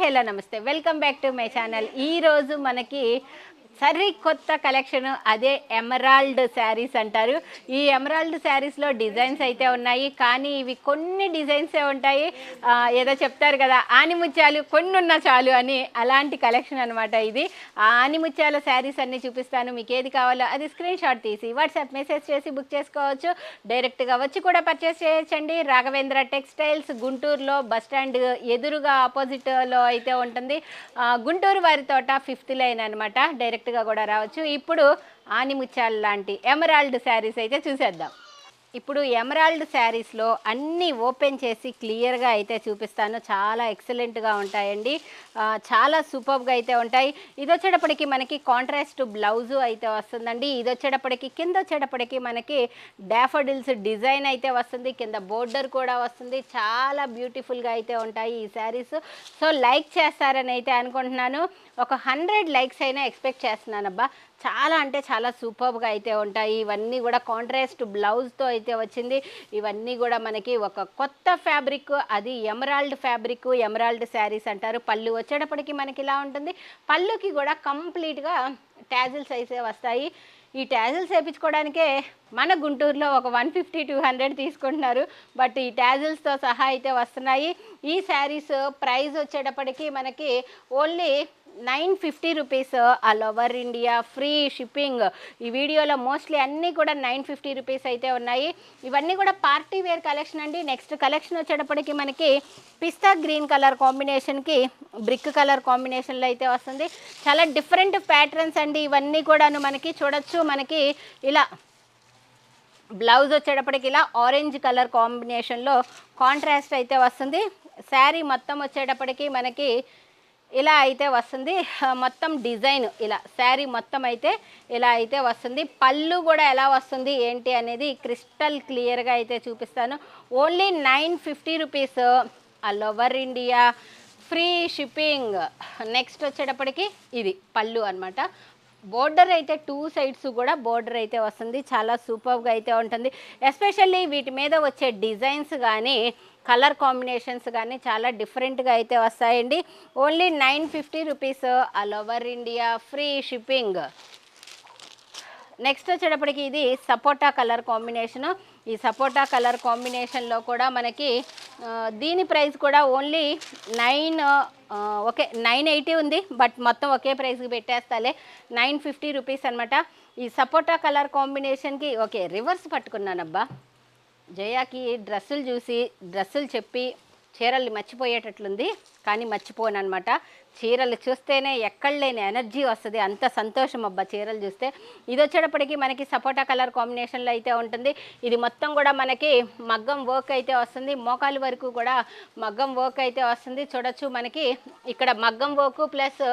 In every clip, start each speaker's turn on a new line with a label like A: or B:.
A: Hello నమస్తే, welcome back to my channel. ఈరోజు మనకి సరికొత్త కలెక్షన్, అదే ఎమరాల్డ్ శారీస్ అంటారు. ఈ ఎమరాల్డ్ శారీస్లో డిజైన్స్ అయితే ఉన్నాయి, కానీ ఇవి కొన్ని డిజైన్సే ఉంటాయి. ఏదో చెప్తారు కదా, ఆనిముత్యాలు కొన్ని ఉన్న చాలు అని, అలాంటి కలెక్షన్ అనమాట ఇది. ఆ ఆనిముత్యాల శారీస్ అన్నీ చూపిస్తాను. మీకు ఏది కావాలో అది స్క్రీన్ షాట్ తీసి వాట్సాప్ మెసేజ్ చేసి బుక్ చేసుకోవచ్చు. డైరెక్ట్గా వచ్చి కూడా పర్చేస్ చేయొచ్చండి. రాఘవేంద్ర టెక్స్టైల్స్ గుంటూరులో బస్టాండ్ ఎదురుగా ఆపోజిట్లో అయితే ఉంటుంది. గుంటూరు వారి తోట 5th లైన్ అనమాట. డైరెక్ట్గా కూడా రావచ్చు. ఇప్పుడు ఆనిముత్యాల లాంటి ఎమరాల్డ్ శారీస్ అయితే చూసేద్దాం. ఇప్పుడు ఎమరాల్డ్ శారీస్లో అన్నీ ఓపెన్ చేసి క్లియర్గా అయితే చూపిస్తాను. చాలా ఎక్సలెంట్గా ఉంటాయండి, చాలా సూపర్గా అయితే ఉంటాయి. ఇది వచ్చేటప్పటికి మనకి కాంట్రాస్ట్ బ్లౌజు అయితే వస్తుందండి. ఇది వచ్చేటప్పటికి కింద వచ్చేటప్పటికి మనకి డాఫోడిల్స్ డిజైన్ అయితే వస్తుంది, కింద బోర్డర్ కూడా వస్తుంది. చాలా బ్యూటిఫుల్గా అయితే ఉంటాయి ఈ శారీస్. సో లైక్ చేస్తారని అయితే అనుకుంటున్నాను. ఒక 100 లైక్స్ అయినా ఎక్స్పెక్ట్ చేస్తున్నానబ్బా. చాలా అంటే చాలా సూపర్గా అయితే ఉంటాయి. ఇవన్నీ కూడా కాంట్రాస్ట్ బ్లౌజ్తో అయితే వచ్చింది. ఇవన్నీ కూడా మనకి ఒక కొత్త ఫ్యాబ్రిక్, అది ఎమరాల్డ్ ఫ్యాబ్రిక్. ఎమరాల్డ్ శారీస్ అంటారు. పళ్ళు వచ్చేటప్పటికి మనకి ఇలా ఉంటుంది. పళ్ళుకి కూడా కంప్లీట్గా ట్యాజిల్స్ అయితే వస్తాయి. ఈ ట్యాజిల్స్ వేయించుకోవడానికే మన గుంటూరులో ఒక 150-200 తీసుకుంటున్నారు. బట్ ఈ ట్యాజిల్స్తో సహా అయితే వస్తున్నాయి. ఈ శారీస్ ప్రైస్ వచ్చేటప్పటికి మనకి only 950 rupees. All over India free shipping. ఈ వీడియోలో మోస్ట్లీ అన్నీ కూడా 950 రూపీస్ అయితే ఉన్నాయి. ఇవన్నీ కూడా పార్టీ వేర్ కలెక్షన్ అండి. నెక్స్ట్ కలెక్షన్ వచ్చేటప్పటికి మనకి పిస్తా గ్రీన్ కలర్ కాంబినేషన్కి బ్రిక్ కలర్ కాంబినేషన్లో అయితే వస్తుంది. చాలా డిఫరెంట్ ప్యాటర్న్స్ అండి ఇవన్నీ కూడాను. మనకి చూడొచ్చు, మనకి ఇలా బ్లౌజ్ వచ్చేటప్పటికి ఇలా ఆరెంజ్ కలర్ కాంబినేషన్లో కాంట్రాస్ట్ అయితే వస్తుంది. శారీ మొత్తం వచ్చేటప్పటికి మనకి ఇలా అయితే వస్తుంది. మొత్తం డిజైన్ ఇలా శారీ మొత్తం అయితే ఇలా అయితే వస్తుంది. పళ్ళు కూడా ఎలా వస్తుంది ఏంటి అనేది క్రిస్టల్ క్లియర్గా అయితే చూపిస్తాను. Only 950 rupees. All over India free shipping. Next వచ్చేటప్పటికి ఇది పళ్ళు అనమాట. బోర్డర్ అయితే 2 సైడ్స్ కూడా బోర్డర్ అయితే వస్తుంది. చాలా సూపర్గా అయితే ఉంటుంది. ఎస్పెషల్లీ వీటి మీద వచ్చే డిజైన్స్ కానీ కలర్ కాంబినేషన్స్ కానీ చాలా డిఫరెంట్గా అయితే వస్తాయండి. Only 950 rupees. All over India free shipping. Next వచ్చేటప్పటికి ఇది సపోటా కలర్ కాంబినేషను. ఈ సపోటా కలర్ కాంబినేషన్లో కూడా మనకి దీని ప్రైస్ కూడా ఓన్లీ 980 ఉంది. బట్ మొత్తం ఒకే ప్రైస్కి పెట్టేస్తాలే, 950 రూపీస్ అనమాట. ఈ సపోటా కలర్ కాంబినేషన్కి ఓకే రివర్స్ పట్టుకున్నానబ్బా. జయాకి డ్రెస్సులు చూసి డ్రెస్సులు చెప్పి చీరలు మర్చిపోయేటట్లుంది, కానీ మర్చిపోను అనమాట. చీరలు చూస్తేనే ఎక్కడ లేని ఎనర్జీ వస్తుంది, అంత సంతోషం అబ్బా చీరలు చూస్తే. ఇది వచ్చేటప్పటికి మనకి సపోటా కలర్ కాంబినేషన్లో అయితే ఉంటుంది. ఇది మొత్తం కూడా మనకి మగ్గం వర్క్ అయితే వస్తుంది. మోకాలు వరకు కూడా మగ్గం వర్క్ అయితే వస్తుంది. చూడొచ్చు, మనకి ఇక్కడ మగ్గం వర్క్ ప్లస్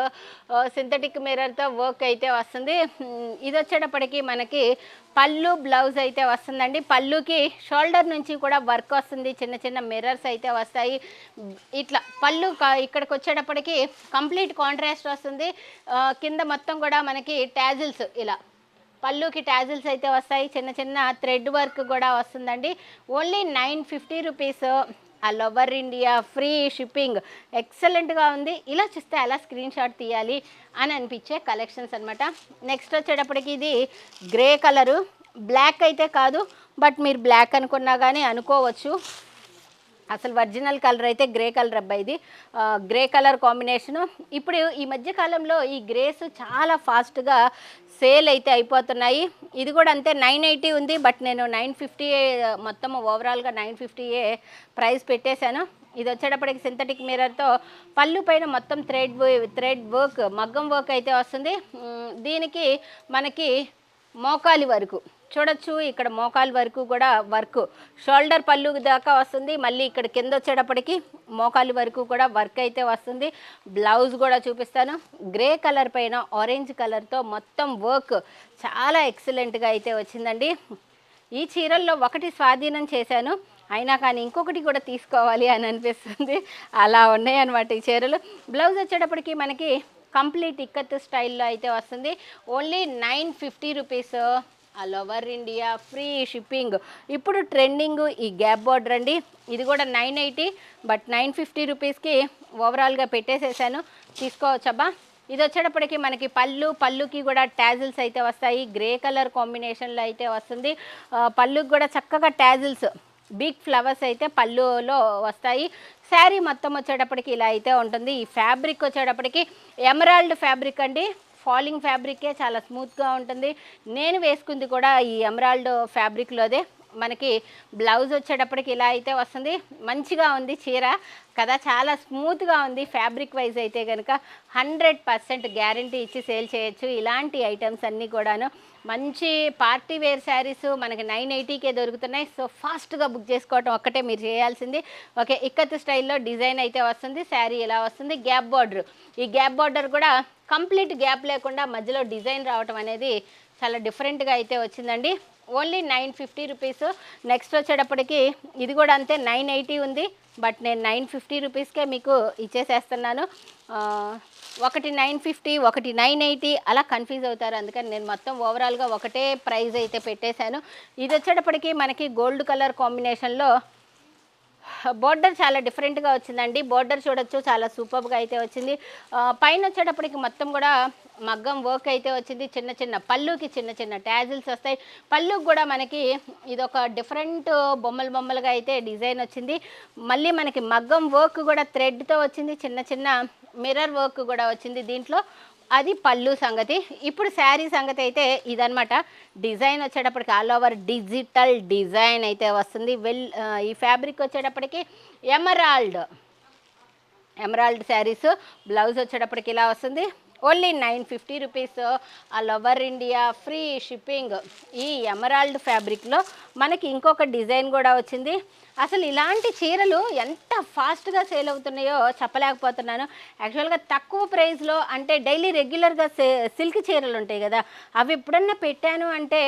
A: సింథటిక్ మిర్రర్తో వర్క్ అయితే వస్తుంది. ఇది వచ్చేటప్పటికి మనకి పళ్ళు బ్లౌజ్ అయితే వస్తుందండి. పళ్ళుకి షోల్డర్ నుంచి కూడా వర్క్ వస్తుంది, చిన్న చిన్న మిర్రర్స్ అయితే వస్తాయి. ఇట్లా పళ్ళు ఇక్కడికి వచ్చేటప్పటికి కంప్లీట్ కాంట్రాస్ట్ వస్తుంది. కింద మొత్తం కూడా మనకి ట్యాజిల్స్, ఇలా పళ్ళుకి ట్యాజిల్స్ అయితే వస్తాయి. చిన్న చిన్న థ్రెడ్ వర్క్ కూడా వస్తుందండి. Only 950 rupees. All over India free shipping. ఎక్సలెంట్గా ఉంది. ఇలా చూస్తే అలా స్క్రీన్ షాట్ తీయాలి అని అనిపించే కలెక్షన్స్ అనమాట. నెక్స్ట్ వచ్చేటప్పటికి ఇది గ్రే కలరు. బ్లాక్ అయితే కాదు, బట్ మీరు బ్లాక్ అనుకున్నా కానీ అనుకోవచ్చు. అసలు ఒరిజినల్ కలర్ అయితే గ్రే కలర్ అబ్బాయి. ఇది గ్రే కలర్ కాంబినేషను. ఇప్పుడు ఈ మధ్యకాలంలో ఈ గ్రేస్ చాలా ఫాస్ట్గా సేల్ అయితే అయిపోతున్నాయి. ఇది కూడా అంతే 980 ఉంది, బట్ నేను 950 మొత్తం ఓవరాల్గా 950 ప్రైస్ పెట్టేశాను. ఇది వచ్చేటప్పటికి సింథటిక్ మిర్రర్తో పళ్ళు పైన మొత్తం థ్రెడ్ వర్క్ మగ్గం వర్క్ అయితే వస్తుంది. దీనికి మనకి మోకాలి వరకు చూడొచ్చు, ఇక్కడ మోకాలు వరకు కూడా వర్క్, షోల్డర్ పళ్ళు దాకా వస్తుంది. మళ్ళీ ఇక్కడ కింద వచ్చేటప్పటికి మోకాలు వరకు కూడా వర్క్ అయితే వస్తుంది. బ్లౌజ్ కూడా చూపిస్తాను. గ్రే కలర్ పైన ఆరెంజ్ కలర్తో మొత్తం వర్క్ చాలా ఎక్సలెంట్గా అయితే వచ్చిందండి. ఈ చీరల్లో ఒకటి స్వాధీనం చేశాను, అయినా కానీ ఇంకొకటి కూడా తీసుకోవాలి అని అనిపిస్తుంది. అలా ఉన్నాయి అన్నమాట ఈ చీరలు. బ్లౌజ్ వచ్చేటప్పటికి మనకి కంప్లీట్ ఇక్కత్ స్టైల్లో అయితే వస్తుంది. Only 950 rupees. All over India free shipping. ఇప్పుడు ట్రెండింగ్ ఈ గ్యాప్ బార్డర్ అండి. ఇది కూడా 980, బట్ 950 రూపీస్కి ఓవరాల్గా పెట్టేసేసాను, తీసుకోవచ్చబ్బా. ఇది వచ్చేటప్పటికి మనకి పళ్ళుకి కూడా ట్యాజిల్స్ అయితే వస్తాయి. గ్రే కలర్ కాంబినేషన్లో అయితే వస్తుంది. పళ్ళుకి కూడా చక్కగా ట్యాజిల్స్, బిగ్ ఫ్లవర్స్ అయితే పళ్ళులో వస్తాయి. శారీ మొత్తం వచ్చేటప్పటికి ఇలా అయితే ఉంటుంది. ఈ ఫ్యాబ్రిక్ వచ్చేటప్పటికి ఎమరాల్డ్ ఫ్యాబ్రిక్ అండి. ఫాలింగ్ ఫ్యాబ్రికే, చాలా స్మూత్గా ఉంటుంది. నేను వేసుకుంది కూడా ఈ ఎమరాల్డ్ ఫ్యాబ్రిక్లోదే. మనకి బ్లౌజ్ వచ్చేటప్పటికి ఇలా అయితే వస్తుంది. మంచిగా ఉంది చీర కదా, చాలా స్మూత్గా ఉంది. ఫ్యాబ్రిక్ వైజ్ అయితే కనుక 100% గ్యారంటీ ఇచ్చి సేల్ చేయొచ్చు ఇలాంటి ఐటమ్స్ అన్నీ కూడాను. మంచి పార్టీ వేర్ శారీస్ మనకి 980కే దొరుకుతున్నాయి. సో ఫాస్ట్గా బుక్ చేసుకోవటం ఒక్కటే మీరు చేయాల్సింది. ఓకే, ఇక్కత్ స్టైల్లో డిజైన్ అయితే వస్తుంది. శారీ ఇలా వస్తుంది. గ్యాప్ బార్డర్, ఈ గ్యాప్ బార్డర్ కూడా కంప్లీట్ గ్యాప్ లేకుండా మధ్యలో డిజైన్ రావటం అనేది చాలా డిఫరెంట్గా అయితే వచ్చిందండి. Only 950 rupees. నెక్స్ట్ వచ్చేటప్పటికి ఇది కూడా అంతే, 980 ఉంది, బట్ నేను 950 రూపీస్కే మీకు ఇచ్చేసేస్తున్నాను. ఒకటి 950, ఒకటి 980 అలా కన్ఫ్యూజ్ అవుతారు. అందుకని నేను మొత్తం ఓవరాల్గా ఒకటే ప్రైస్ అయితే పెట్టేశాను. ఇది వచ్చేటప్పటికి మనకి గోల్డ్ కలర్ కాంబినేషన్లో బోర్డర్ చాలా డిఫరెంట్గా వచ్చిందండి. బోర్డర్ చూడొచ్చు, చాలా సూపర్గా అయితే వచ్చింది. పైన వచ్చేటప్పటికి మొత్తం కూడా మగ్గం వర్క్ అయితే వచ్చింది. చిన్న చిన్న పళ్ళుకి చిన్న చిన్న ట్యాజిల్స్ వస్తాయి. పళ్ళుకి కూడా మనకి ఇదొక డిఫరెంట్ బొమ్మలుగా అయితే డిజైన్ వచ్చింది. మళ్ళీ మనకి మగ్గం వర్క్ కూడా థ్రెడ్తో వచ్చింది. చిన్న చిన్న మిర్రర్ వర్క్ కూడా వచ్చింది దీంట్లో. అది పళ్ళు సంగతి. ఇప్పుడు శారీ సంగతి అయితే ఇదనమాట. డిజైన్ వచ్చేటప్పటికి ఆల్ ఓవర్ డిజిటల్ డిజైన్ అయితే వస్తుంది. ఈ ఫ్యాబ్రిక్ వచ్చేటప్పటికి ఎమరాల్డ్ శారీస్. బ్లౌజ్ వచ్చేటప్పటికి ఇలా వస్తుంది. Only 950 rupees. All over India free shipping. ఈ ఎమరాల్డ్ ఫ్యాబ్రిక్లో మనకి ఇంకొక డిజైన్ కూడా వచ్చింది. అసలు ఇలాంటి చీరలు ఎంత ఫాస్ట్గా సేల్ అవుతున్నాయో చెప్పలేకపోతున్నాను. యాక్చువల్గా తక్కువ ప్రైస్లో అంటే డైలీ రెగ్యులర్గా సిల్క్ చీరలు ఉంటాయి కదా, అవి ఎప్పుడన్నా పెట్టాను అంటే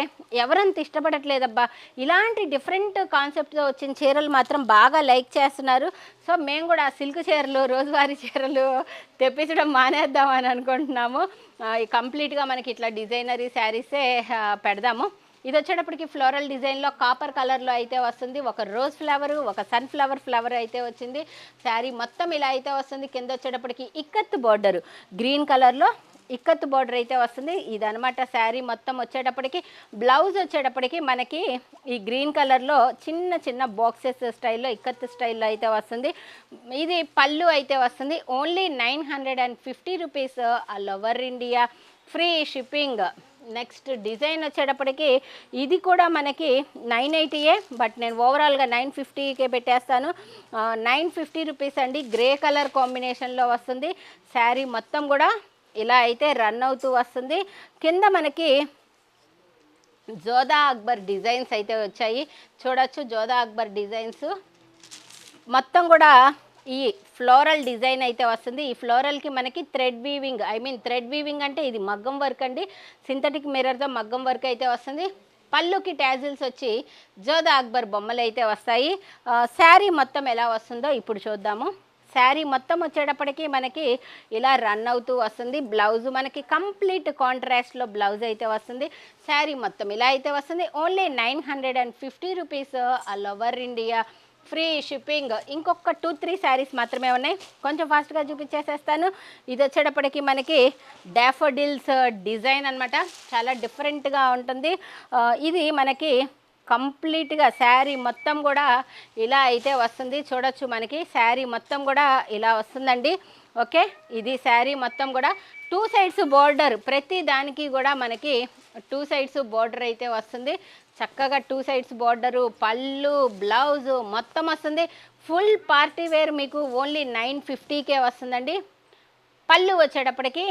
A: ఎవరంత ఇష్టపడట్లేదబ్బా. ఇలాంటి డిఫరెంట్ కాన్సెప్ట్తో వచ్చిన చీరలు మాత్రం బాగా లైక్ చేస్తున్నారు. సో మేము కూడా సిల్క్ చీరలు, రోజువారీ చీరలు తెప్పించడం మానేద్దామని అనుకుంటున్నాము. కంప్లీట్గా మనకి ఇట్లా డిజైనరీ శారీసే పెడదాము. ఇది వచ్చేటప్పటికి ఫ్లోరల్ డిజైన్లో కాపర్ కలర్లో అయితే వస్తుంది. ఒక రోజ్ ఫ్లవర్, ఒక సన్ఫ్లవర్ ఫ్లవర్ అయితే వచ్చింది. శారీ మొత్తం ఇలా అయితే వస్తుంది. కింద వచ్చేటప్పటికి ఇక్కత్ బార్డర్, గ్రీన్ కలర్లో ఇక్కత్ బార్డర్ అయితే వస్తుంది. ఇదనమాట శారీ మొత్తం వచ్చేటప్పటికి. బ్లౌజ్ వచ్చేటప్పటికి మనకి ఈ గ్రీన్ కలర్లో చిన్న చిన్న బాక్సెస్ స్టైల్లో, ఇక్కత్ స్టైల్లో అయితే వస్తుంది. ఇది పళ్ళు అయితే వస్తుంది. Only 950 rupees. All over India free shipping. Next design వచ్చేటప్పటికి ఇది కూడా మనకి 980, బట్ నేను ఓవరాల్గా 950కే పెట్టేస్తాను. 950 రూపీస్ అండి. గ్రే కలర్ కాంబినేషన్లో వస్తుంది. శారీ మొత్తం కూడా ఇలా అయితే రన్ అవుతూ వస్తుంది. కింద మనకి జోదా అక్బర్ డిజైన్స్ అయితే వచ్చాయి, చూడొచ్చు. జోదా అక్బర్ డిజైన్స్ మొత్తం కూడా ఈ ఫ్లోరల్ డిజైన్ అయితే వస్తుంది. ఈ ఫ్లోరల్కి మనకి థ్రెడ్ వీవింగ్ అంటే ఇది మగ్గం వర్క్ అండి. సింథటిక్ మిర్రర్తో మగ్గం వర్క్ అయితే వస్తుంది. పళ్ళుకి ట్యాజిల్స్ వచ్చి జోదా అక్బర్ బొమ్మలు అయితే వస్తాయి. శారీ మొత్తం ఎలా వస్తుందో ఇప్పుడు చూద్దాము. శారీ మొత్తం వచ్చేటప్పటికి మనకి ఇలా రన్ అవుతూ వస్తుంది. బ్లౌజ్ మనకి కంప్లీట్ కాంట్రాస్ట్లో బ్లౌజ్ అయితే వస్తుంది. శారీ మొత్తం ఇలా అయితే వస్తుంది. Only 950 rupees. All over India free shipping. ఇంకొక 2-3 శారీస్ మాత్రమే ఉన్నాయి, కొంచెం ఫాస్ట్గా చూపించేసేస్తాను. ఇది వచ్చేటప్పటికి మనకి డాఫోడిల్స్ డిజైన్ అనమాట. చాలా డిఫరెంట్గా ఉంటుంది. ఇది మనకి కంప్లీట్గా శారీ మొత్తం కూడా ఇలా అయితే వస్తుంది. చూడొచ్చు, మనకి శారీ మొత్తం కూడా ఇలా వస్తుందండి. ఓకే, ఇది శారీ మొత్తం కూడా 2 సైడ్స్ బోర్డర్, ప్రతి దానికి కూడా మనకి 2 సైడ్స్ బోర్డర్ అయితే వస్తుంది. చక్కగా 2 సైడ్స్ బోర్డరు, పళ్ళు, బ్లౌజు మొత్తం వస్తుంది. ఫుల్ పార్టీ వేర్ మీకు ఓన్లీ 950కే వస్తుందండి. పళ్ళు వచ్చేటప్పటికి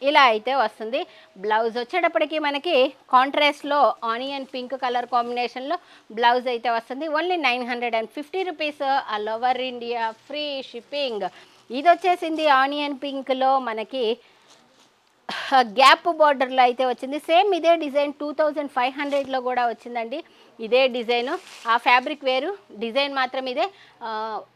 A: ఇలా అయితే వస్తుంది. బ్లౌజ్ వచ్చేటప్పటికి మనకి కాంట్రాస్ట్లో ఆనియన్ పింక్ కలర్ కాంబినేషన్లో బ్లౌజ్ అయితే వస్తుంది. Only 950 rupees. All over India free shipping. ఇది వచ్చేసింది ఆనియన్ పింక్లో మనకి గ్యాప్ బార్డర్లో అయితే వచ్చింది. సేమ్ ఇదే డిజైన్ 2500లో కూడా వచ్చిందండి. ఇదే డిజైను, ఆ ఫ్యాబ్రిక్ వేరు, డిజైన్ మాత్రం ఇదే.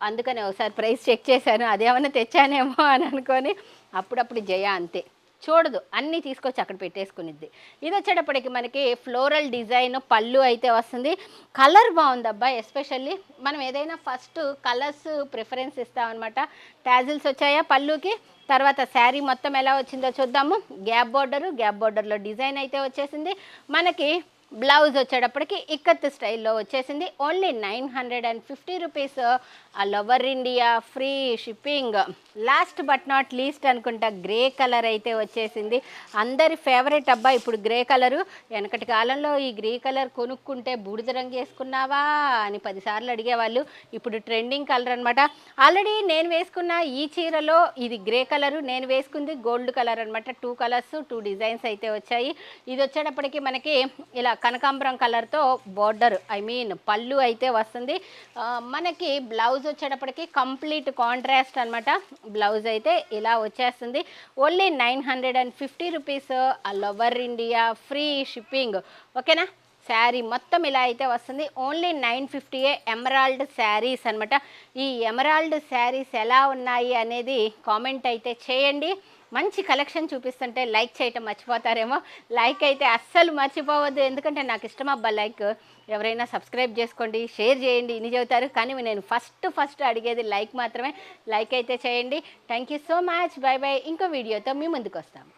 A: అందుకనే ఒకసారి ప్రైస్ చెక్ చేశాను, అదేమన్నా తెచ్చానేమో అని అనుకొని. అప్పుడప్పుడు జయ అంతే, చూడదు, అన్నీ తీసుకొచ్చి అక్కడ పెట్టేసుకునిద్ది. ఇది వచ్చేటప్పటికి మనకి ఫ్లోరల్ డిజైన్ పళ్ళు అయితే వస్తుంది. కలర్ బాగుంది అబ్బా, ఎస్పెషల్లీ మనం ఏదైనా ఫస్ట్ కలర్స్ ప్రిఫరెన్స్ ఇస్తామన్నమాట. టాజిల్స్ వచ్చాయా పళ్ళుకి. తర్వాత శారీ మొత్తం ఎలా వచ్చిందో చూద్దాము. గ్యాప్ బోర్డర్లో డిజైన్ అయితే వచ్చేసింది. మనకి బ్లౌజ్ వచ్చేటప్పటికి ఇక్కత్ స్టైల్లో వచ్చేసింది. Only 950 rupees, all over India, free shipping. Last but not least అనుకుంటా గ్రే కలర్ అయితే వచ్చేసింది. అందరి ఫేవరెట్ అబ్బా ఇప్పుడు గ్రే కలరు. వెనకటి కాలంలో ఈ గ్రే కలర్ కొనుక్కుంటే బూడిద రంగు వేసుకున్నావా అని 10 సార్లు అడిగేవాళ్ళు. ఇప్పుడు ట్రెండింగ్ కలర్ అనమాట. ఆల్రెడీ నేను వేసుకున్న ఈ చీరలో ఇది గ్రే కలరు, నేను వేసుకుంది గోల్డ్ కలర్ అనమాట. 2 కలర్స్ 2 డిజైన్స్ అయితే వచ్చాయి. ఇది వచ్చేటప్పటికి మనకి ఇలా కనకాంబరం కలర్తో బోర్డర్ పళ్ళు అయితే వస్తుంది. మనకి బ్లౌజ్ వచ్చేటప్పటికి కంప్లీట్ కాంట్రాస్ట్ అనమాట. బ్లౌజ్ అయితే ఇలా వచ్చేస్తుంది. Only 950 rupees, all over India, free shipping. ఓకేనా. శారీ మొత్తం ఇలా అయితే వస్తుంది. ఓన్లీ 950 ఎమరాల్డ్ శారీస్ అనమాట. ఈ ఎమరాల్డ్ శారీస్ ఎలా ఉన్నాయి అనేది కామెంట్ అయితే చేయండి. మంచి కలెక్షన్ చూపిస్తుంటే లైక్ చేయటం మర్చిపోతారేమో. లైక్ అయితే అస్సలు మర్చిపోవద్దు, ఎందుకంటే నాకు ఇష్టం అబ్బా లైక్. ఎవరైనా సబ్స్క్రైబ్ చేసుకోండి, షేర్ చేయండి, ఇన్ని చెబుతారు కానీ నేను ఫస్ట్ అడిగేది లైక్ మాత్రమే. లైక్ అయితే చేయండి. Thank you so much. By by. ఇంకో వీడియోతో మీ ముందుకు వస్తాము.